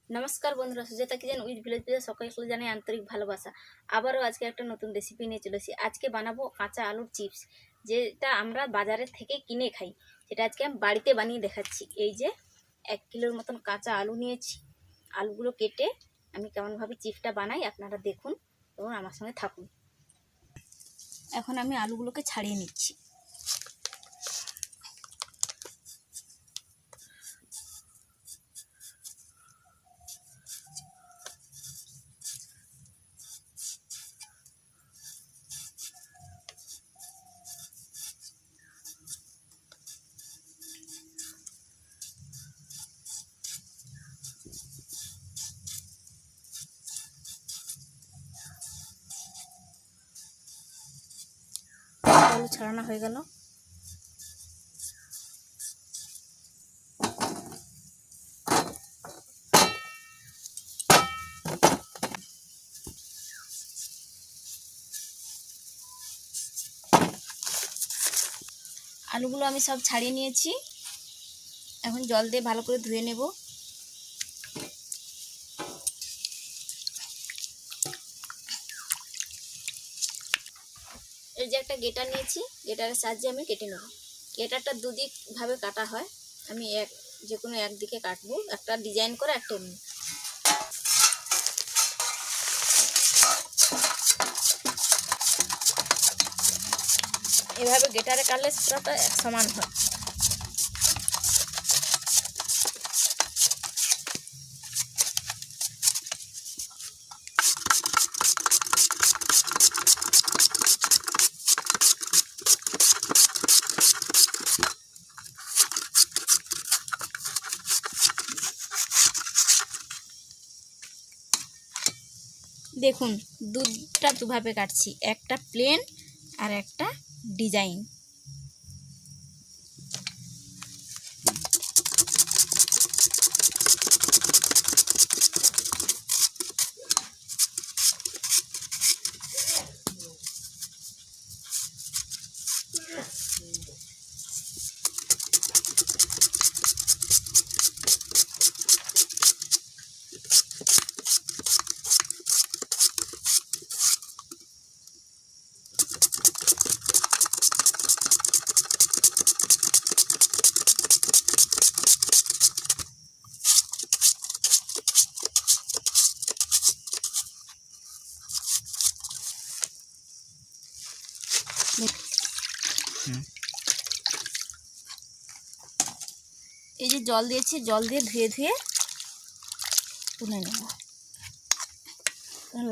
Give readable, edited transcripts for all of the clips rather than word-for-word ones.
নমস্কার বন্ধুরা, Sujata kitchen with village village সকলকে জানাই আন্তরিক ভালোবাসা। আবারও আজকে একটা নতুন রেসিপি নিয়ে চলেছি। আজকে বানাবো কাঁচা আলুর চিপস, যেটা আমরা বাজারের থেকে কিনে খাই। সেটা আজকে আমি বাড়িতে বানিয়ে দেখাচ্ছি। এই যে 1 কিলোর মতন কাঁচা আলু নিয়েছি। আলুগুলো কেটে আমি কেমনভাবে চিপসটা বানাই আপনারা দেখুন এবং আমার সঙ্গে থাকুন। এখন আমি আলুগুলোকে ছাড়িয়ে নিচ্ছি। আলু ছাড়ানো হয়ে গেল। আলুগুলো আমি সব ছাড়িয়ে নিয়েছি। এখন জল দিয়ে ভালো করে ধুয়ে নেব। এই যে একটা গেটার নিয়েছি, গেটারের সাহায্যে আমি কেটে নেব। গেটারটা দুদিক ভাবে কাটা হয়, আমি যে কোনো একদিকে কাটবো, একটা ডিজাইন করে একটা এমনি। এভাবে গেটারে কাটলে পুরোটা এক সমান হয়। দেখুন দুধটা দুভাবে কাটছি, একটা প্লেন আর একটা ডিজাইন। এই যে জল দিয়েছি, জল দিয়ে ধুয়ে ধুয়ে তুলে নেব।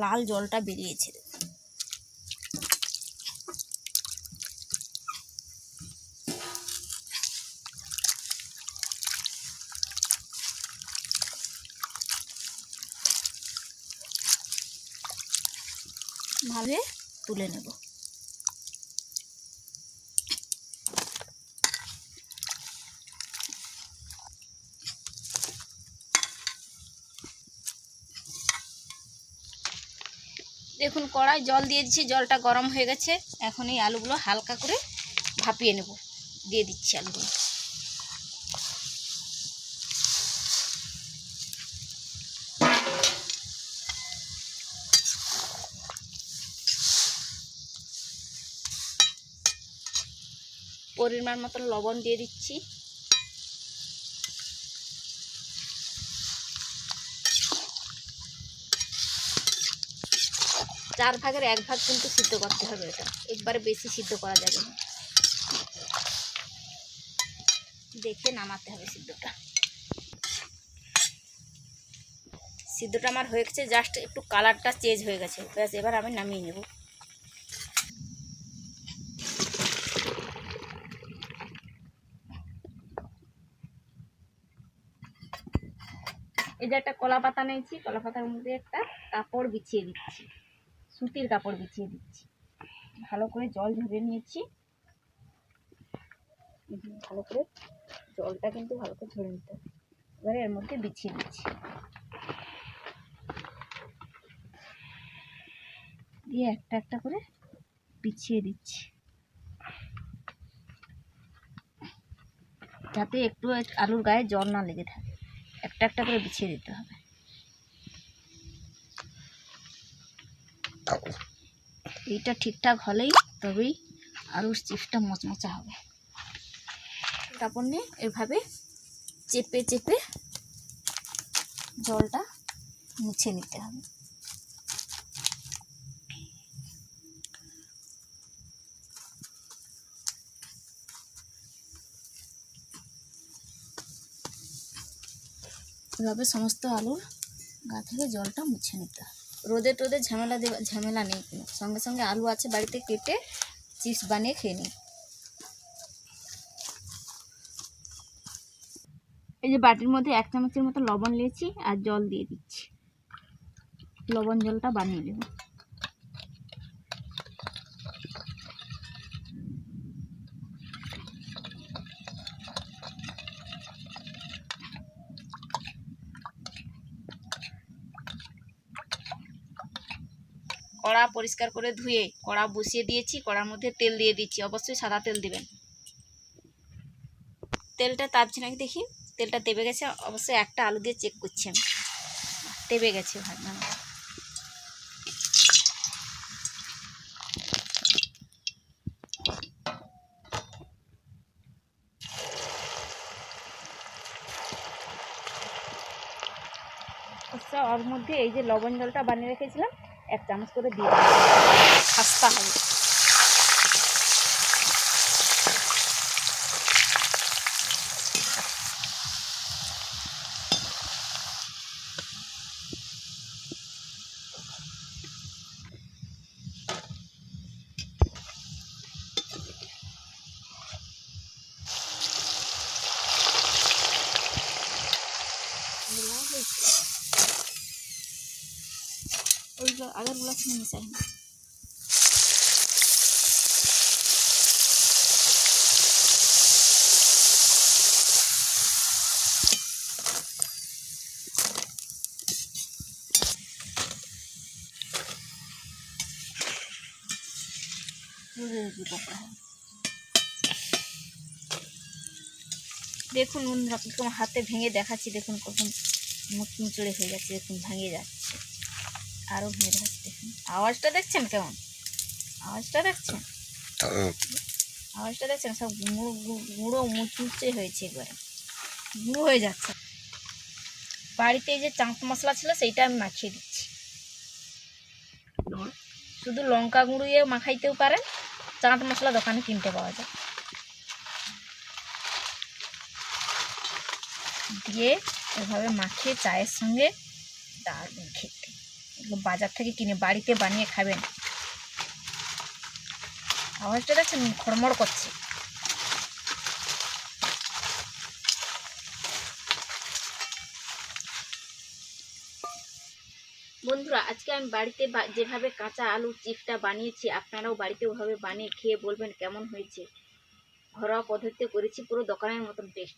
লাল জলটা বেরিয়েছে। ভাবে তুলে নেব। দেখুন কড়াই জল দিয়ে দিচ্ছি, জলটা গরম হয়ে গেছে। এখন এই আলুগুলো হালকা করে ভাপিয়ে নেব। দিয়ে দিচ্ছি আলুগুলো। পরিমাণ মতো লবণ দিয়ে দিচ্ছি। চার ভাগের 1 ভাগ কিন্তু সিদ্ধ করতে হবে, এটা একবারে বেশি সিদ্ধ করা যাবে না। দেখে নামাতে হবে সিদ্ধটা। সিদ্ধটা আমার হয়ে গেছে, জাস্ট একটু কালারটা চেঞ্জ হয়ে গেছে, ব্যাস এবার আমি নামিয়ে নেব। এই যে একটা কলা পাতা নিয়েছি, কলা পাতার মধ্যে একটা কাপড় বিছিয়ে দিচ্ছি, সুতির কাপড় বিছিয়ে দিচ্ছি। ভালো করে জল ঝরিয়ে নিয়েছি। ভালো করে জলটা কিন্তু ভালো করে ঝরে নিতে হবে। এবারে এর মধ্যে বিছিয়ে দিচ্ছি, দিয়ে একটা একটা করে বিছিয়ে দিচ্ছি, যাতে একটু আলুর গায়ে জল না লেগে থাকে। একটা একটা করে বিছিয়ে দিতে হবে। এইটা ঠিকঠাক হলেই তবেই আলুর চিপসটা মচমচা হবে। কাপড় নিয়ে এভাবে চেপে চেপে জলটা মুছে নিতে হবে। এভাবে সমস্ত আলুর গা থেকে জলটা মুছে নিতে হবে। রোদে টোদে ঝামেলা নেই কোনো, সঙ্গে সঙ্গে আলু আছে বাড়িতে, কেটে চিপস বানিয়ে খেয়ে নিই। এই যে বাটির মধ্যে 1 চামচের মতো লবণ নিয়েছি আর জল দিয়ে দিচ্ছি। লবণ জলটা বানিয়ে নেব। কড়া পরিষ্কার করে ধুয়ে কড়া বসিয়ে দিয়েছি, কড়ার মধ্যে তেল দিয়ে দিচ্ছি, অবশ্যই সাদা তেল দিবেন। তেলটা তাপছে নাকি দেখি, তেলটা তেবে গেছে, অবশ্যই একটা আলু দিয়ে চেক করছি আমি, তেবে গেছে ভাই না। আচ্ছা, ওর মধ্যে এই যে লবণ জলটা বানিয়ে রেখেছিলাম 1 চামচ করে দিয়ে দিই, খাস্তা হবে। ওইগুলো আগেরগুলো সঙ্গে মিশাই না। দেখুন বন্ধুরা, কীরকম হাতে ভেঙে দেখাচ্ছি, দেখুন কখন মুচড়ে হয়ে যাচ্ছে, দেখুন ভেঙে যাচ্ছে, আরও ভেঙে দেখাচ্ছি। দেখুন আওয়াজটা দেখছেন কেমন, আওয়াজটা দেখছেন, আওয়াজটা দেখছেন, সব গুঁড়ো মুচমুচে হয়েছে, একবারে গুঁড়ো হয়ে যাচ্ছে। বাড়িতে যে চাট মশলা ছিল সেইটা আমি মাখিয়ে দিচ্ছি। শুধু লঙ্কা গুঁড়িয়ে মাখাইতেও পারেন, চাট মশলা দোকানে কিনতে পাওয়া যায়। দিয়ে এভাবে মাখিয়ে চায়ের সঙ্গে দারুণ খেতে। বাজার থেকে কিনে বাড়িতে বানিয়ে খাবেন। আওয়াজটা দেখছেন খড়মড় করছে। বন্ধুরা, আজকে আমি বাড়িতে যেভাবে কাঁচা আলুর চিপসটা বানিয়েছি, আপনারাও বাড়িতে ওভাবে বানিয়ে খেয়ে বলবেন কেমন হয়েছে। ঘরোয়া পদ্ধতিতে করেছি, পুরো দোকানের মতন টেস্ট।